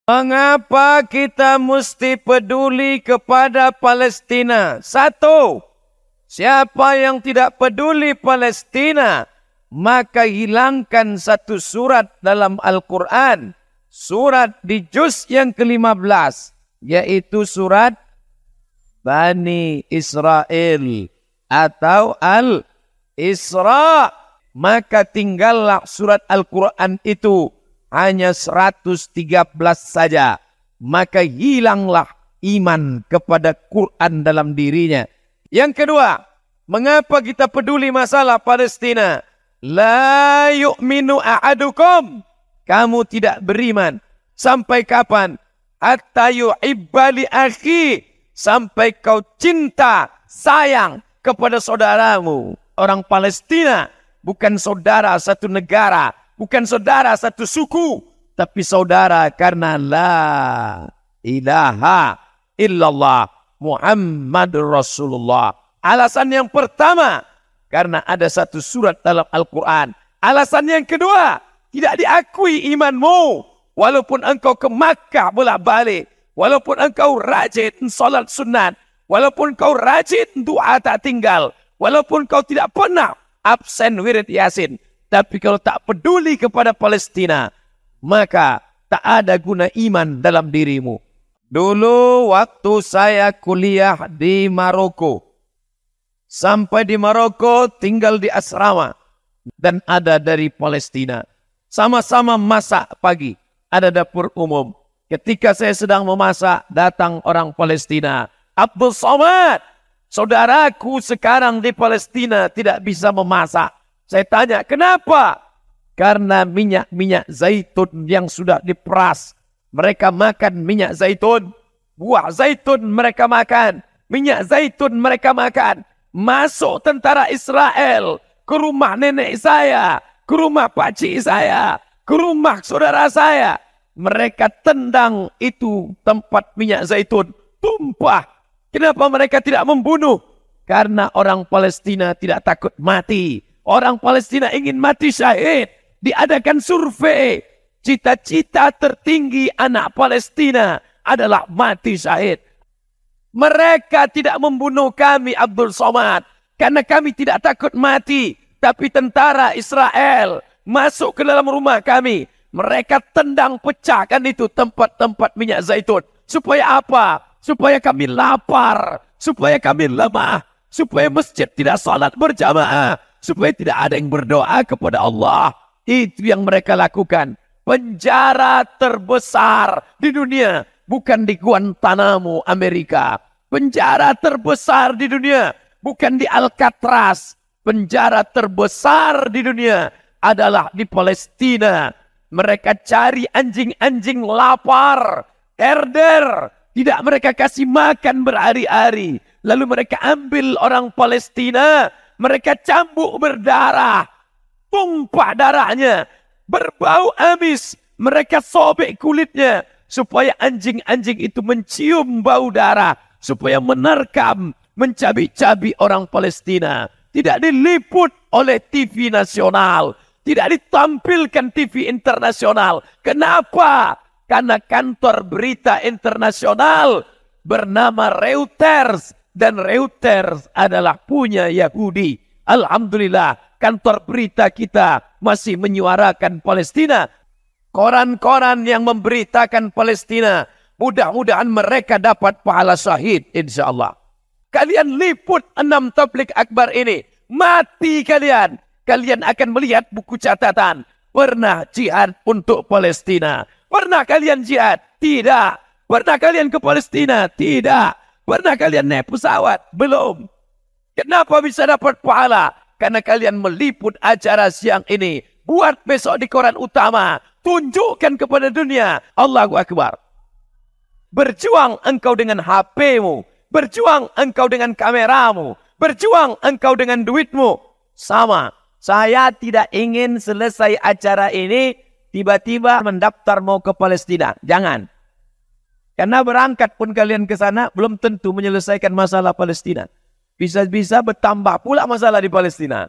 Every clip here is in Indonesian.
Mengapa kita mesti peduli kepada Palestina? Satu, siapa yang tidak peduli Palestina, maka hilangkan satu surat dalam Al-Quran. Surat di juz yang ke-15, yaitu surat Bani Israel atau Al-Isra. Maka tinggallah surat Al-Quran itu hanya 113 saja. Maka hilanglah iman kepada Quran dalam dirinya. Yang kedua, mengapa kita peduli masalah Palestina? La yu'minu a'adukum. Kamu tidak beriman. Sampai kapan? Hatta yu'ibba li akhi. Sampai kau cinta, sayang kepada saudaramu. Orang Palestina bukan saudara satu negara, bukan saudara satu suku, tapi saudara karena la ilaha illallah Muhammadur Rasulullah. Alasan yang pertama, karena ada satu surat dalam Al-Quran. Alasan yang kedua, tidak diakui imanmu. Walaupun engkau ke Makkah bolak-balik, walaupun engkau rajin salat sunat, walaupun kau rajin doa tak tinggal, walaupun kau tidak pernah absen wirid Yasin, tapi kalau tak peduli kepada Palestina, maka tak ada guna iman dalam dirimu. Dulu waktu saya kuliah di Maroko, sampai di Maroko tinggal di asrama, dan ada dari Palestina. Sama-sama masak pagi, ada dapur umum. Ketika saya sedang memasak, datang orang Palestina. Abdul Somad, saudaraku sekarang di Palestina tidak bisa memasak. Saya tanya, kenapa? Karena minyak zaitun yang sudah diperas. Mereka makan minyak zaitun. Buah zaitun mereka makan. Minyak zaitun mereka makan. Masuk tentara Israel ke rumah nenek saya, ke rumah pakcik saya, ke rumah saudara saya. Mereka tendang itu tempat minyak zaitun. Tumpah. Kenapa mereka tidak membunuh? Karena orang Palestina tidak takut mati. Orang Palestina ingin mati syahid. Diadakan survei. Cita-cita tertinggi anak Palestina adalah mati syahid. Mereka tidak membunuh kami, Abdul Somad, karena kami tidak takut mati. Tapi tentara Israel masuk ke dalam rumah kami. Mereka tendang, pecahkan itu tempat-tempat minyak zaitun. Supaya apa? Supaya kami lapar. Supaya kami lemah. Supaya masjid tidak salat berjamaah. Supaya tidak ada yang berdoa kepada Allah. Itu yang mereka lakukan. Penjara terbesar di dunia bukan di Guantanamo, Amerika. Penjara terbesar di dunia bukan di Alcatraz. Penjara terbesar di dunia adalah di Palestina. Mereka cari anjing-anjing lapar, herder. Tidak mereka kasih makan berhari-hari. Lalu mereka ambil orang Palestina. Mereka cambuk berdarah. Tumpah darahnya. Berbau amis. Mereka sobek kulitnya. Supaya anjing-anjing itu mencium bau darah. Supaya menerkam, mencabik-cabik orang Palestina. Tidak diliput oleh TV nasional. Tidak ditampilkan TV internasional. Kenapa? Karena kantor berita internasional bernama Reuters. Dan Reuters adalah punya Yahudi. Alhamdulillah, kantor berita kita masih menyuarakan Palestina. Koran-koran yang memberitakan Palestina, mudah-mudahan mereka dapat pahala syahid, insyaAllah. Kalian liput 6 tabligh akbar ini, mati kalian. Kalian akan melihat buku catatan. Pernah jihad untuk Palestina? Pernah kalian jihad? Tidak. Pernah kalian ke Palestina? Tidak. Pernah kalian naik pesawat? Belum. Kenapa bisa dapat pahala? Karena kalian meliput acara siang ini. Buat besok di koran utama. Tunjukkan kepada dunia. Allahu Akbar. Berjuang engkau dengan HP-mu. Berjuang engkau dengan kameramu. Berjuang engkau dengan duitmu. Sama. Saya tidak ingin selesai acara ini tiba-tiba mendaftar mau ke Palestina. Jangan. Karena berangkat pun kalian ke sana belum tentu menyelesaikan masalah Palestina. Bisa-bisa bertambah pula masalah di Palestina.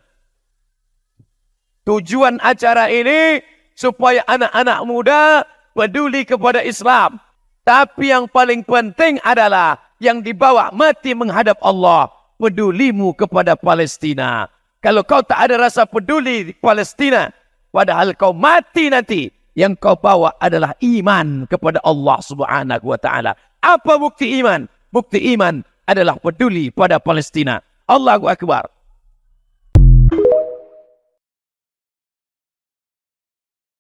Tujuan acara ini supaya anak-anak muda peduli kepada Islam. Tapi yang paling penting adalah yang dibawa mati menghadap Allah, pedulimu kepada Palestina. Kalau kau tak ada rasa peduli di Palestina, padahal kau mati nanti, yang kau bawa adalah iman kepada Allah Subhanahu wa taala. Apa bukti iman? Bukti iman adalah peduli pada Palestina. Allahu Akbar.